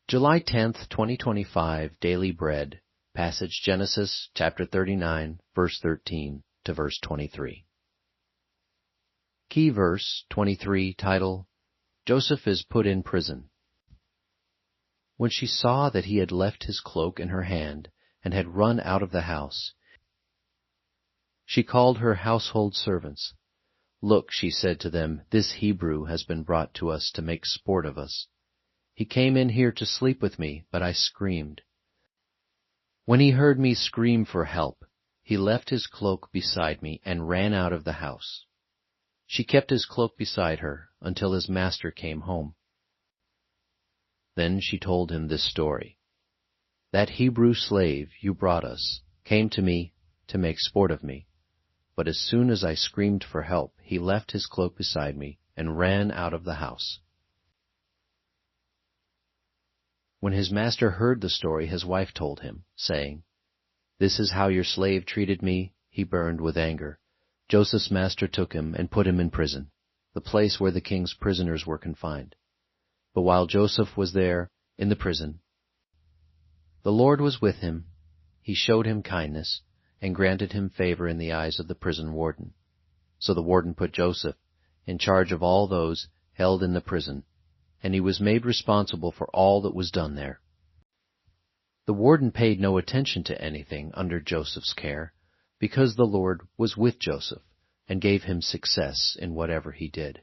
July 10th, 2025, Daily Bread, passage Genesis chapter 39, verse 13 to verse 23. Key verse 23, title, Joseph is put in prison. When she saw that he had left his cloak in her hand and had run out of the house, she called her household servants. Look, she said to them, this Hebrew has been brought to us to make sport of us. He came in here to sleep with me, but I screamed. When he heard me scream for help, he left his cloak beside me and ran out of the house. She kept his cloak beside her until his master came home. Then she told him this story. That Hebrew slave you brought us came to me to make sport of me, but as soon as I screamed for help, he left his cloak beside me and ran out of the house. When his master heard the story, his wife told him, saying, This is how your slave treated me. He burned with anger. Joseph's master took him and put him in prison, the place where the king's prisoners were confined. But while Joseph was there, in the prison, the Lord was with him. He showed him kindness and granted him favor in the eyes of the prison warden. So the warden put Joseph in charge of all those held in the prison, and he was made responsible for all that was done there. The warden paid no attention to anything under Joseph's care, because the Lord was with Joseph and gave him success in whatever he did.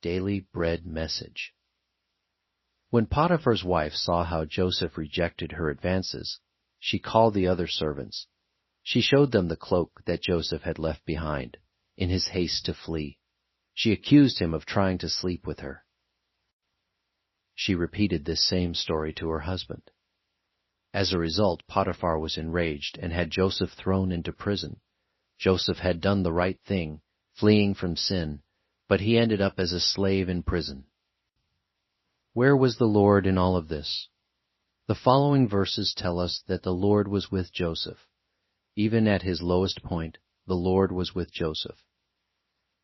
Daily Bread Message. When Potiphar's wife saw how Joseph rejected her advances, she called the other servants. She showed them the cloak that Joseph had left behind, in his haste to flee. She accused him of trying to sleep with her. She repeated this same story to her husband. As a result, Potiphar was enraged and had Joseph thrown into prison. Joseph had done the right thing, fleeing from sin, but he ended up as a slave in prison. Where was the Lord in all of this? The following verses tell us that the Lord was with Joseph. Even at his lowest point, the Lord was with Joseph.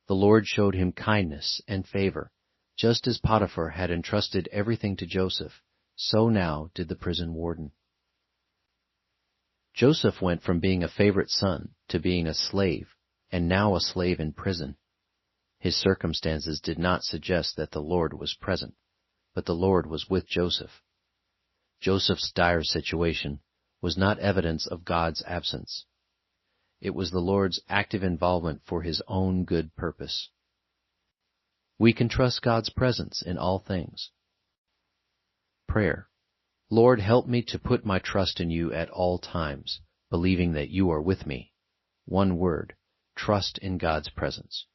The Lord showed him kindness and favor. Just as Potiphar had entrusted everything to Joseph, so now did the prison warden. Joseph went from being a favorite son to being a slave, and now a slave in prison. His circumstances did not suggest that the Lord was present, but the Lord was with Joseph. Joseph's dire situation was not evidence of God's absence. It was the Lord's active involvement for his own good purpose. We can trust God's presence in all things. Prayer. Lord, help me to put my trust in you at all times, believing that you are with me. One word, trust in God's presence.